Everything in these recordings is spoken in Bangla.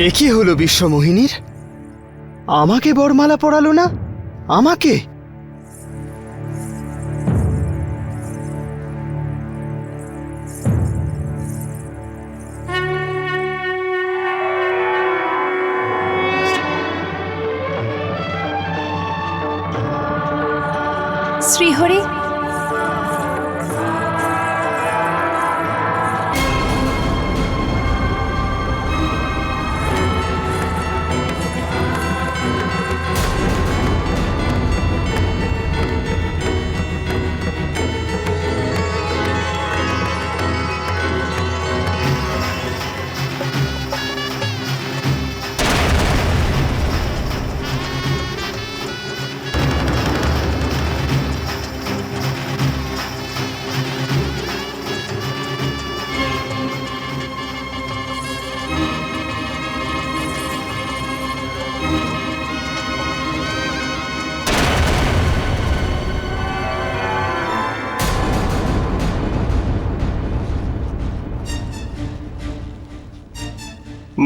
একই হলো বিশ্বমোহিনীর? আমাকে বরমালা পরালো না? আমাকে? শ্রীহরি,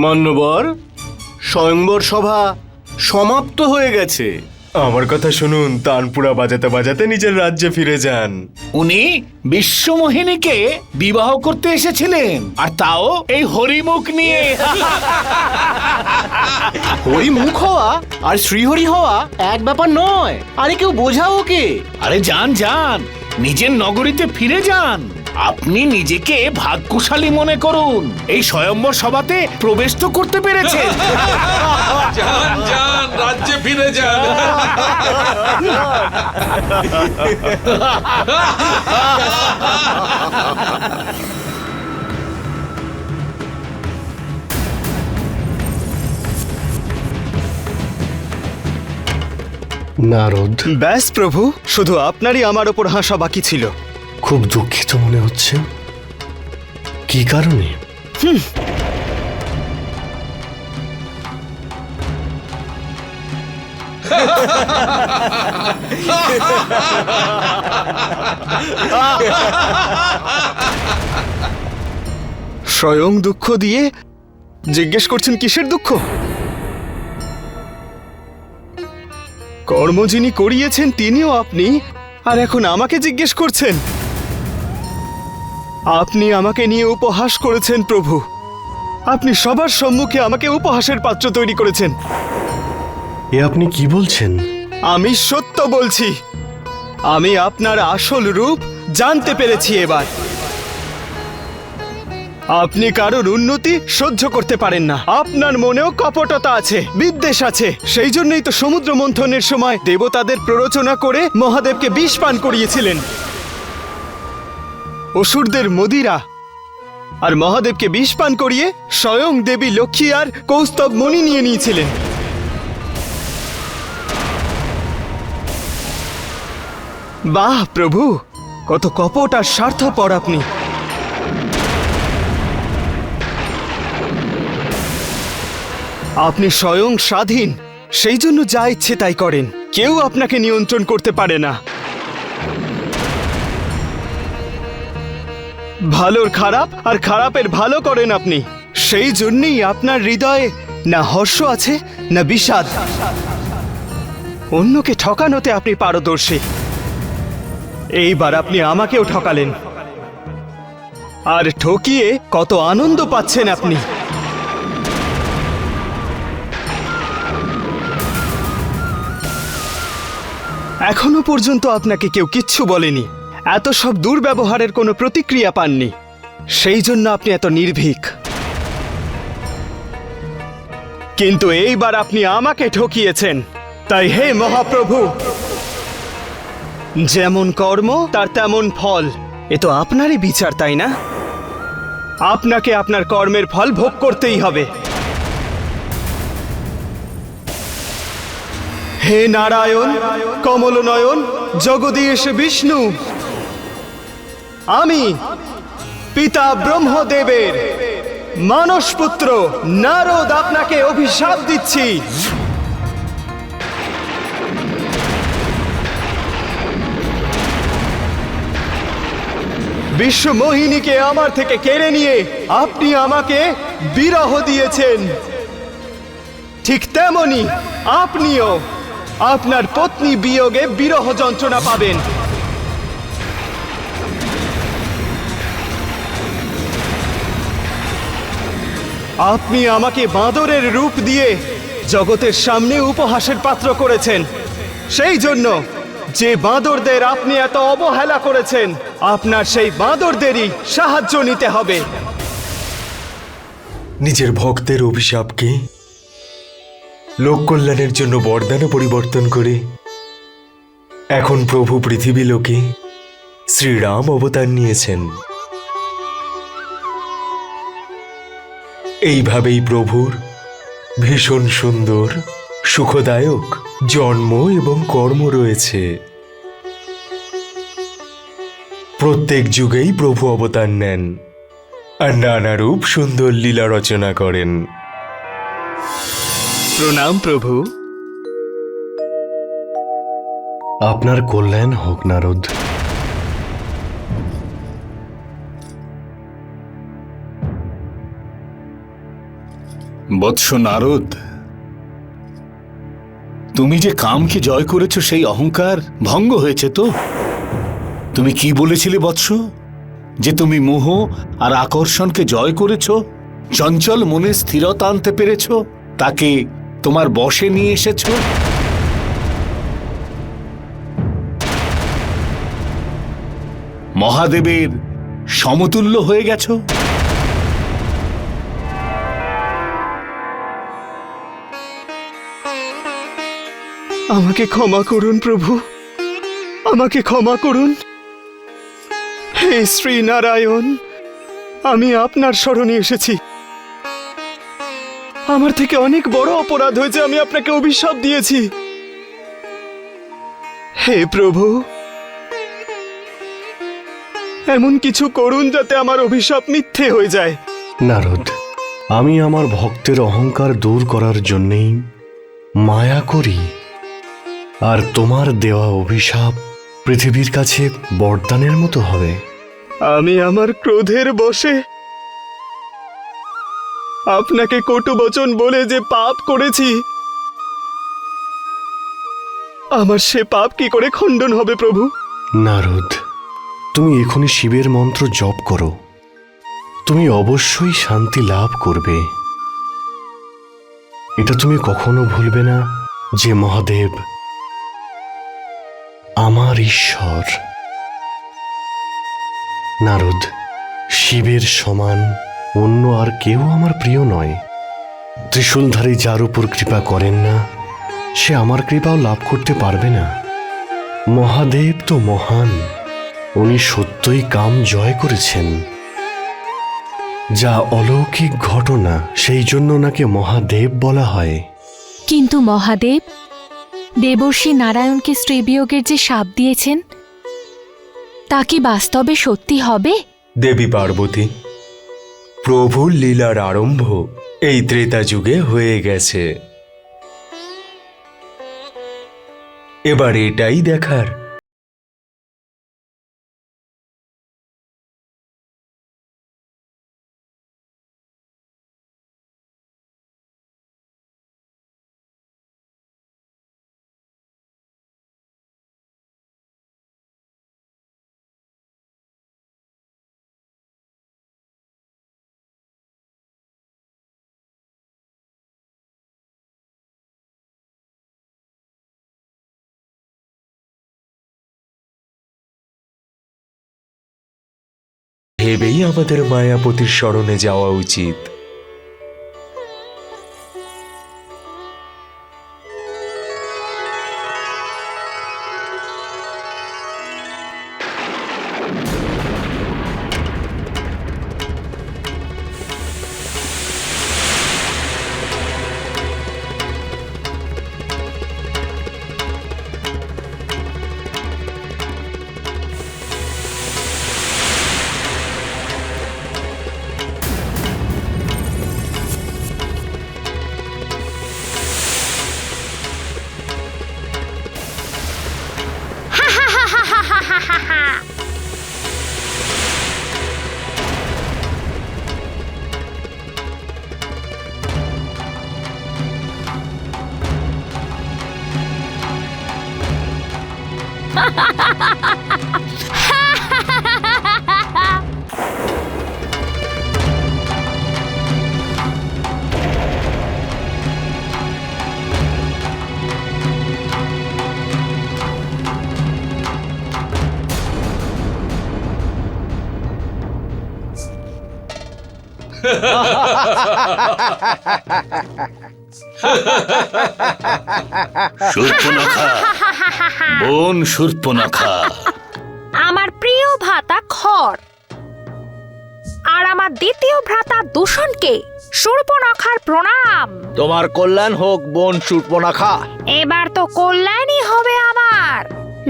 মান্যবর, স্বয়ংবর সভা সমাপ্ত হয়ে গেছে। আমার কথা শুনুন, তানপুরা বাজাতে বাজাতে নিজের রাজ্যে ফিরে যান। উনি বিশ্বমোহিনীকে বিবাহ করতে এসেছিলেন, আর তাও এই হরিমুখ নিয়ে। হরিমুখ হওয়া আর শ্রীহরি হওয়া এক ব্যাপার নয়। আরে কেউ বোঝাও ওকে। আরে যান যান, নিজের নগরীতে ফিরে যান। আপনি নিজেকে ভাগ্যশালী মনে করুন, এই স্বয়ম্বর সভাতে প্রবেশ তো করতে পেরেছেন। যান যান, রাজ্যে ফিরে যান। নারদ, ব্যাস প্রভু, শুধু আপনারই আমার ওপর হাসা বাকি ছিল। খুব দুঃখিত মনে হচ্ছে। কি কারণে? স্বয়ং দুঃখ দিয়ে জিজ্ঞেস করছেন কিসের দুঃখ? কর্ম যিনি করিয়েছেন তিনিও আপনি, আর এখন আমাকে জিজ্ঞেস করছেন? আপনি আমাকে নিয়ে উপহাস করেছেন প্রভু। আপনি সবার সম্মুখে আমাকে উপহাসের পাত্র তৈরি করেছেন। এ আপনি কি বলছেন? আমি সত্য বলছি। আমি আপনার আসল রূপ জানতে পেরেছি এবার। আপনি কারোর উন্নতি সহ্য করতে পারেন না। আপনার মনেও কপটতা আছে, বিদ্বেষ আছে। সেই জন্যই তো সমুদ্র মন্থনের সময় দেবতাদের প্ররোচনা করে মহাদেবকে বিষ পান করিয়েছিলেন। অসুরদের মদিরা আর মহাদেবকে বিষ পান করিয়ে স্বয়ং দেবী লক্ষ্মী আর কৌস্তব মণি নিয়ে নিয়েছিলেন। বাহ প্রভু, কত কপট আর স্বার্থপর আপনি। আপনি স্বয়ং স্বাধীন, সেই জন্য যা ইচ্ছে তাই করেন। কেউ আপনাকে নিয়ন্ত্রণ করতে পারে না। ভালোর খারাপ আর খারাপের ভালো করেন আপনি। সেই জন্যই আপনার হৃদয়ে না হর্ষ আছে না বিষাদ। অন্যকে ঠকানোতে আপনি পারদর্শী। এইবার আপনি আমাকেও ঠকালেন, আর ঠকিয়ে কত আনন্দ পাচ্ছেন আপনি। এখনো পর্যন্ত আপনাকে কেউ কিচ্ছু বলেনি, এত সব দুর্ব্যবহারের কোনো প্রতিক্রিয়া পাননি, সেই জন্য আপনি এত নির্ভীক। কিন্তু এইবার আপনি আমাকে ঠকিয়েছেন। তাই হে মহাপ্রভু, যেমন কর্ম তার তেমন ফল, এ তো আপনারই বিচার, তাই না? আপনাকে আপনার কর্মের ফল ভোগ করতেই হবে। হে নারায়ণ, কমলনয়ন, জগদীশ বিষ্ণু, আমি পিতা ব্রহ্মদেবের মানসপুত্র নারদ আপনাকে অভিশাপ দিচ্ছি। বিশ্বমোহিনীকে আমার থেকে কেড়ে নিয়ে আপনি আমাকে বিরহ দিয়েছেন, ঠিক তেমনি আপনিও আপনার পত্নী বিয়োগে বিরহ যন্ত্রণা পাবেন। আপনি আমাকে বাঁদরের রূপ দিয়ে জগতের সামনে উপহাসের পাত্র করেছেন, সেই জন্য যে বাঁদরদের আপনি এত অবহেলা করেছেন, আপনার সেই বাঁদরদেরই সাহায্য নিতে হবে। নিজের ভক্তের অভিশাপকে লোক কল্যাণের জন্য বরদানে পরিবর্তন করে এখন প্রভু পৃথিবী লোকে শ্রীরাম অবতার নিয়েছেন। এইভাবেই প্রভুর ভীষণ সুন্দর সুখদায়ক জন্ম এবং কর্ম রয়েছে। প্রত্যেক যুগেই প্রভু অবতার নেন আর নানারূপ সুন্দর লীলা রচনা করেন। প্রণাম প্রভু। আপনার কল্যাণ হোক নারদ। বৎস নারদ, তুমি যে কামকে জয় করেছো সেই অহংকার ভঙ্গ হয়েছে তো? তুমি কি বলেছিলে বৎস? যে তুমি মোহ আর আকর্ষণকে জয় করেছো, চঞ্চল মনে স্থিরতা আনতে পেরেছো, তাকে তোমার বশে নিয়ে এসেছো। মহাদেবের সমতুল্য হয়ে গেছো। আমাকে ক্ষমা করুন প্রভু, আমাকে ক্ষমা করুন। হে শ্রী নারায়ণ, আমি আপনার শরণে এসেছি। আমার থেকে অনেক বড় অপরাধ হয়েছে, আমি আপনাকে অভিশাপ দিয়েছি। হে প্রভু, এমন কিছু করুন যাতে আমার অভিশাপ মিথ্যে হয়ে যায়। নারদ, আমি আমার ভক্তের অহংকার দূর করার জন্যেই মায়া করি, আর তোমার দেওয়া অভিশাপ পৃথিবীর কাছে বরদানের মতো হবে। আমি আমার ক্রোধের বশে আপনাকে কটু বচন বলে যে পাপ করেছি, আমার সে পাপ কি করে খণ্ডন হবে প্রভু? নারদ, তুমি এখনই শিবের মন্ত্র জপ করো, তুমি অবশ্যই শান্তি লাভ করবে। এটা তুমি কখনো ভুলবে না যে মহাদেব আমার ঈশ্বর। নারদ, শিবের সমান অন্য আর কেউ আমার প্রিয় নয়। ত্রিশূলধারী যার উপর কৃপা করেন না, সে আমার কৃপাও লাভ করতে পারবে না। মহাদেব তো মহান, উনি সত্যই কাম জয় করেছেন, যা অলৌকিক ঘটনা, সেই জন্য ওনাকে মহাদেব বলা হয়। কিন্তু মহাদেব, দেবর্ষি নারায়ণকে স্ত্রীবিয়োগের যে শাপ দিয়েছেন, তা কি বাস্তবে সত্যি হবে? দেবী পার্বতী, প্রভুর লীলার আরম্ভ এই ত্রেতা যুগে হয়ে গেছে। এবার এটাই দেখার ভেবেই আমাদের মায়াপতির শরণে যাওয়া উচিত। শূর্পণখা, বোন শূর্পণখা, আমার প্রিয় ভ্রাতা খর আর আমার দ্বিতীয় ভ্রাতা দূষণকে শূর্পণখার প্রণাম। তোমার কল্যাণ হোক বোন শূর্পণখা। এবার তো কল্যাণই হবে আমার।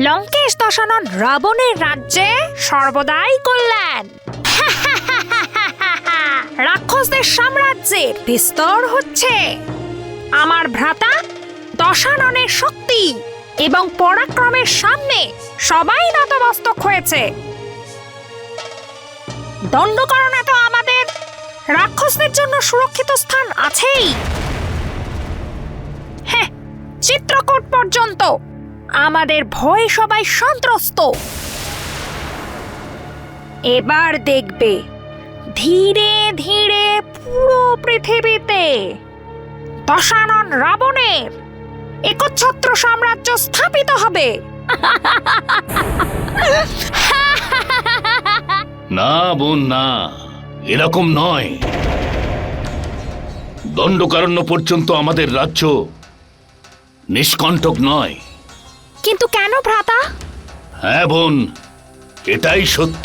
লঙ্কেশ দশানন রাবণের রাজ্যে সর্বদাই কল্যাণ। রাক্ষসদের সাম্রাজ্যের বিস্তর হচ্ছে। আমার ভ্রাতা দশাননের শক্তি এবং পরাক্রমের সামনে সবাই নতমস্তক হয়েছে। দণ্ডকারণে তো আমাদের রাক্ষসদের জন্য সুরক্ষিত স্থান আছেই। হ্যাঁ, চিত্রকূট পর্যন্ত আমাদের ভয়ে সবাই সন্ত্রস্ত। এবার দেখবে ধীরে ধীরে পুরো পৃথিবীতে দশানন রাবণের একচ্ছত্র সাম্রাজ্য স্থাপিত হবে। না বোন না, এরকম নয়। দণ্ডকারণ্য পর্যন্ত আমাদের রাজ্য নিষ্কণ্টক নয়। কিন্তু কেন ভ্রাতা? হ্যাঁ বোন, এটাই সত্য।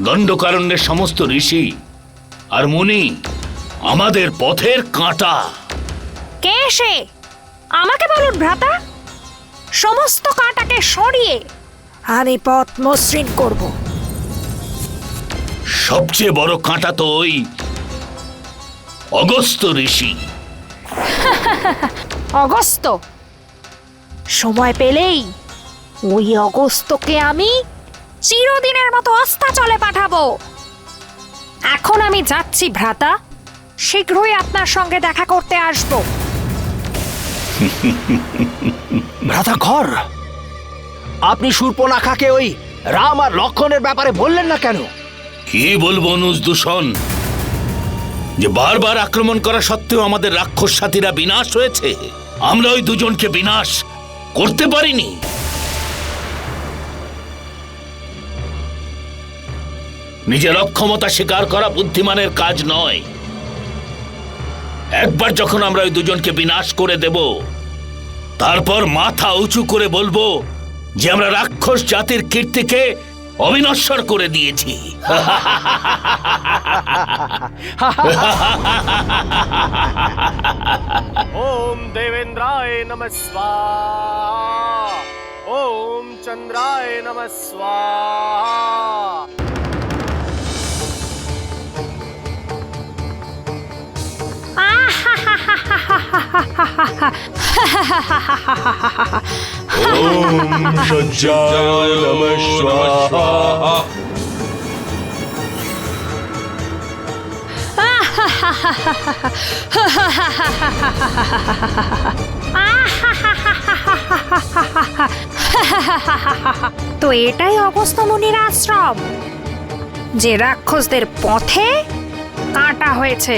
দণ্ডকারণ্যের সমস্ত ঋষি আর মুনি আমাদের পথের কাঁটা। কে সে? আমাকে বলুন ভ্রাতা। সমস্ত কাঁটাকে সরিয়ে আমি পথ মসৃণ করব। সবচেয়ে বড় কাঁটা তো ওই অগস্ত্য ঋষি। অগস্ত্য? সময় পেলেই ওই অগস্ত্যকে আমি চিরদিনের মতো অস্তাচলে পাঠাবো। এখন আমি যাচ্ছি ভ্রাতা, শীঘ্রই আপনার সঙ্গে দেখা করতে আসব। ভ্রাতা খর, আপনি শূর্পণখাকে ওই রাম আর লক্ষণের ব্যাপারে বললেন না কেন? কি বলবো অনুজ দূষণ, যে বারবার আক্রমণ করা সত্ত্বেও আমাদের রাক্ষস সাথীরা বিনাশ হয়েছে। আমরা ওই দুজনকে বিনাশ করতে পারিনি। নিজের অক্ষমতা স্বীকার করা বুদ্ধিমানের কাজ নয়। একবার যখন আমরা ওই দুজনকে বিনাশ করে দেব, তারপর মাথা উঁচু করে বলবো যে আমরা রাক্ষস জাতির কীর্তিকে অবিনশ্বর করে দিয়েছি। ओम देवेंद्राय नमः स्वाहा। ओम चंद्राय नमः स्वाहा। ওম সূর্যায় নমঃ স্বাহা। তো এটাই অগস্ত্য মুনির আশ্রম, যে রাক্ষসদের পথে কাঁটা হয়েছে।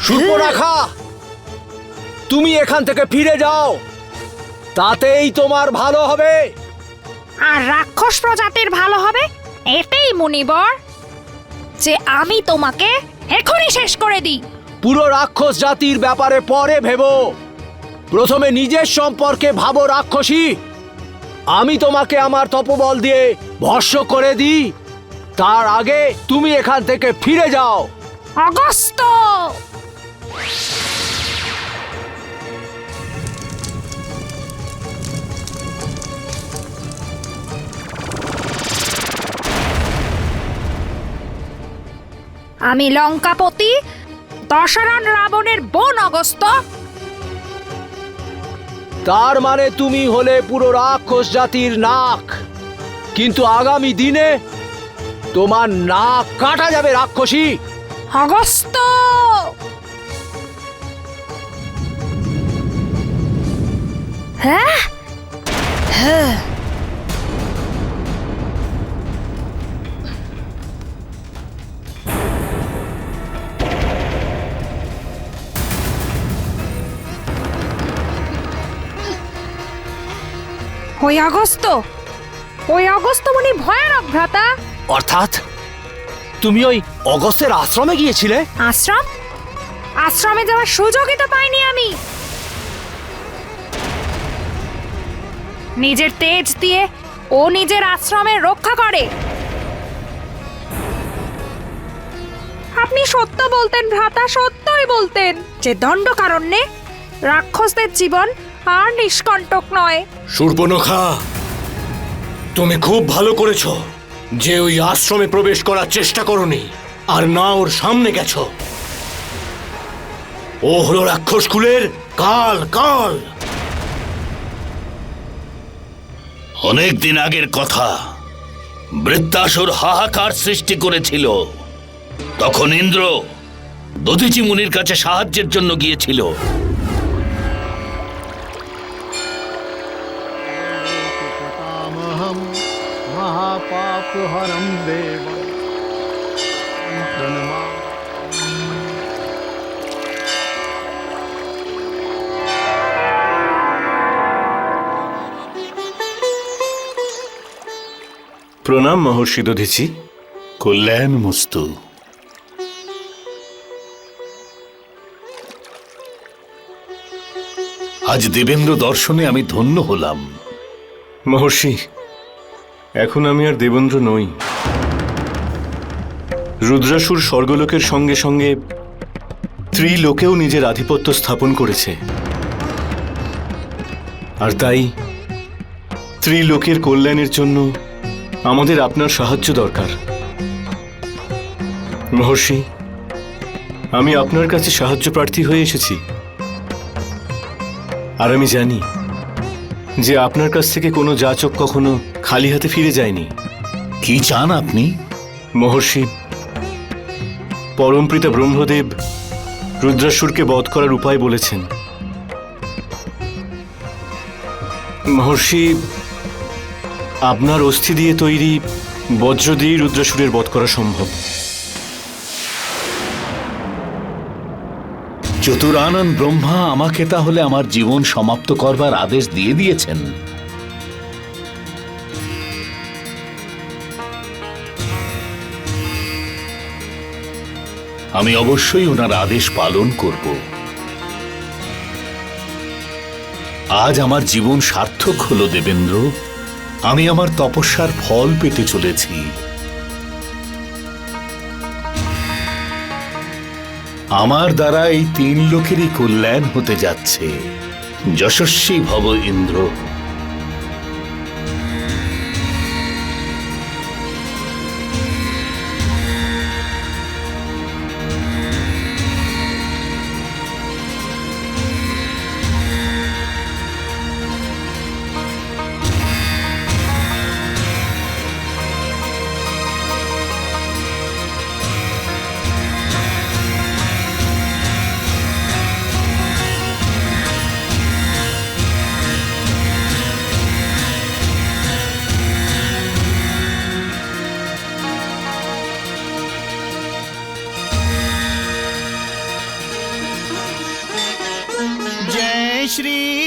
শূর্পণখা, তুমি এখান থেকে ফিরে যাও, তাতেই তোমার ভালো হবে। আর রাক্ষস প্রজাতির ভালো হবে এটাই মুনিবর, যে আমি তোমাকে এখনই শেষ করে দিই। পুরো রাক্ষস জাতির ব্যাপারে পরে ভেবো, প্রথমে নিজের সম্পর্কে ভাবো রাক্ষসী। আমি তোমাকে আমার তপবল দিয়ে ভস্ম করে দিই, তার আগে তুমি এখান থেকে ফিরে যাও। অগস্ত, আমি লঙ্কাপতি দশরথ রাবণের বোন অগস্ত। তার মানে তুমি হলে পুরো রাক্ষস জাতির নাক, কিন্তু আগামী দিনে তোমার নাক কাটা যাবে রাক্ষসী। অগস্ত, হ্যাঁ হ্যাঁ, ওই অগস্ত, ওই অগস্ত মানে ভয়ানক ভ্রাতা। অর্থাৎ তুমি ওই অগস্তের আশ্রমে গিয়েছিলে? আশ্রম? আশ্রমে যাওয়ার সুযোগই তো পাইনি আমি। নিজের তেজ দিয়ে ও নিজের আশ্রমের রক্ষা করে। আপনি সত্য বলতেন ভ্রাতা, সত্যই বলতেন যে দণ্ডকারণ্যে রাক্ষসদের জীবন আর নিষ্কণ্টক নয়। শূর্পণখা, তুমি খুব ভালো করেছো যে ওই আশ্রমে প্রবেশ করার চেষ্টা করনি, আর না ওর সামনে গেছো। ও হলো রাক্ষস কুলের কাল। কাল অনেক দিন আগের কথা, বৃত্তাসুর হাহাকার সৃষ্টি করেছিল। তখন ইন্দ্র দধীচি মুনির কাছে সাহায্যের জন্য গিয়েছিল। মহাপাপহরম দেব প্রণাম মহর্ষি দধিচি। কল্যাণ মস্তু। আজ দেবেন্দ্র দর্শনে আমি ধন্য হলাম। মহর্ষি, এখন আমি আর দেবেন্দ্র নই। রুদ্রাসুর স্বর্গলোকের সঙ্গে সঙ্গে ত্রিলোকেও নিজের আধিপত্য স্থাপন করেছে, আর তাই ত্রিলোকের কল্যাণের জন্য আমাদের আপনার সাহায্য দরকার। মহর্ষি, আমি আপনার কাছে সাহায্য প্রার্থী হয়ে এসেছি, আর আমি জানি যে আপনার কাছ থেকে কোনো যাচক কখনো খালি হাতে ফিরে যায়নি। কি চান আপনি? মহর্ষি, পরমপিতা ব্রহ্মদেব রুদ্রাসুরকে বধ করার উপায় বলেছেন। মহর্ষি, আপনার অস্থি দিয়ে তৈরি বজ্র দিয়ে রুদ্রাসুরের বধ করা সম্ভব। চতুরানন ব্রহ্মা আমাকে তাহলে আমার জীবন সমাপ্ত করবার আদেশ দিয়ে দিয়েছেন। আমি অবশ্যই ওনার আদেশ পালন করব। আজ আমার জীবন সার্থক হলো দেবেন্দ্র। আমি আমার তপস্যার ফল পেতে চলেছি। আমার দ্বারা এই তিন লোকেরই কল্যাণ হতে যাচ্ছে। যশস্বী ভব ইন্দ্র। শ্রী